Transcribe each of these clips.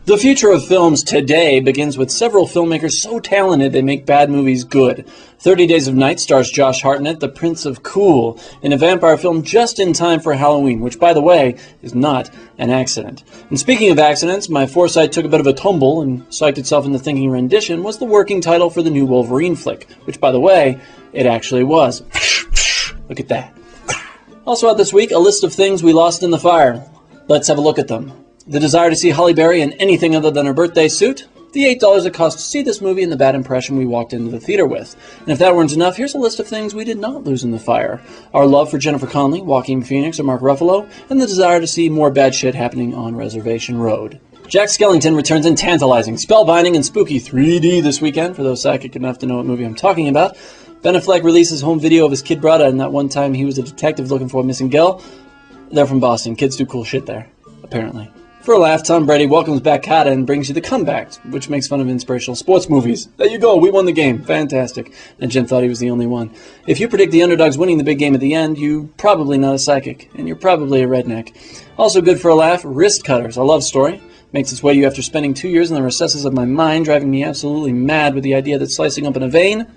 The future of films today begins with several filmmakers so talented they make bad movies good. 30 Days of Night stars Josh Hartnett, the Prince of Cool, in a vampire film just in time for Halloween, which, by the way, is not an accident. And speaking of accidents, my foresight took a bit of a tumble and psyched itself into thinking Rendition was the working title for the new Wolverine flick, which, by the way, it actually was. Look at that. Also out this week, a list of things we lost in the fire. Let's have a look at them. The desire to see Halle Berry in anything other than her birthday suit, the $8 it cost to see this movie, and the bad impression we walked into the theater with. And if that weren't enough, here's a list of things we did not lose in the fire. Our love for Jennifer Connelly, Joaquin Phoenix, or Mark Ruffalo, and the desire to see more bad shit happening on Reservation Road. Jack Skellington returns in tantalizing, spellbinding, and spooky 3D this weekend, for those psychic enough to know what movie I'm talking about. Ben Affleck releases home video of his kid brother, and that one time he was a detective looking for a missing girl. They're from Boston. Kids do cool shit there, apparently. For a laugh, Tom Brady welcomes back Kata and brings you the comebacks, which makes fun of inspirational sports movies. There you go, we won the game. Fantastic. And Jim thought he was the only one. If you predict the underdogs winning the big game at the end, you're probably not a psychic, and you're probably a redneck. Also good for a laugh, Wrist Cutters, a love story. Makes its way to you after spending 2 years in the recesses of my mind, driving me absolutely mad with the idea that slicing open a vein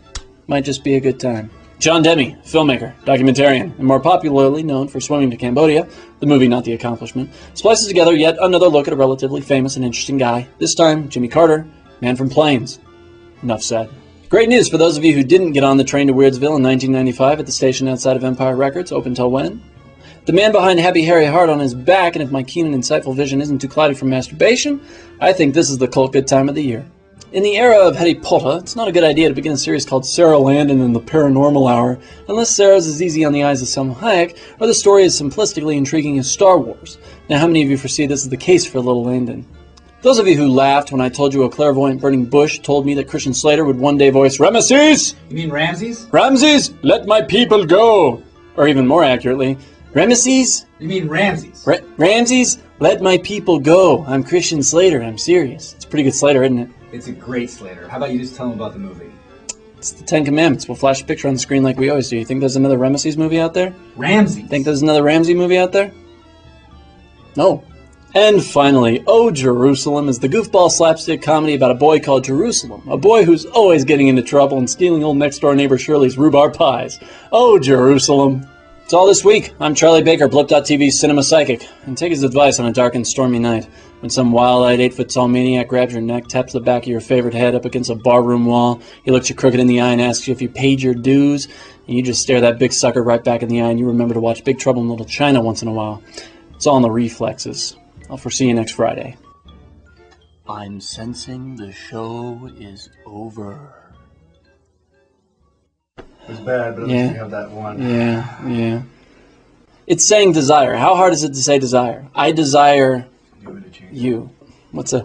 might just be a good time. John Demme, filmmaker, documentarian, and more popularly known for Swimming to Cambodia, the movie, not the accomplishment, splices together yet another look at a relatively famous and interesting guy, this time Jimmy Carter, man from Plains. Enough said. Great news for those of you who didn't get on the train to Weirdsville in 1995 at the station outside of Empire Records, open till when? The man behind Happy Harry Hart on his back, and if my keen and insightful vision isn't too cloudy from masturbation, I think this is the cult good time of the year. In the era of Harry Potter, it's not a good idea to begin a series called Sarah Landon and the Paranormal Hour, unless Sarah's as easy on the eyes as Selma Hayek, or the story is simplistically intriguing as Star Wars. Now, how many of you foresee this is the case for little Landon? Those of you who laughed when I told you a clairvoyant burning bush told me that Christian Slater would one day voice, Ramesses! You mean Ramses? Ramses, let my people go! Or even more accurately, Ramesses? You mean Ramses? Ramses, let my people go. I'm Christian Slater, I'm serious. It's a pretty good Slater, isn't it? It's a great Slater. How about you just tell him about the movie? It's the Ten Commandments. We'll flash a picture on the screen like we always do. You think there's another Ramesses movie out there? Ramses? Think there's another Ramsey movie out there? No. And finally, Oh Jerusalem is the goofball slapstick comedy about a boy called Jerusalem. A boy who's always getting into trouble and stealing old next-door neighbor Shirley's rhubarb pies. Oh Jerusalem. It's all this week. I'm Charlie Baker, Blip.tv's Cinema Psychic, and take his advice on a dark and stormy night. When some wild-eyed 8-foot-tall maniac grabs your neck, taps the back of your favorite head up against a barroom wall, he looks you crooked in the eye and asks you if you paid your dues, and you just stare that big sucker right back in the eye, and you remember to watch Big Trouble in Little China once in a while. It's all in the reflexes. I'll foresee you next Friday. I'm sensing the show is over. It's bad, but at least you have that one. Yeah. It's saying desire. How hard is it to say desire? I desire you. What's a...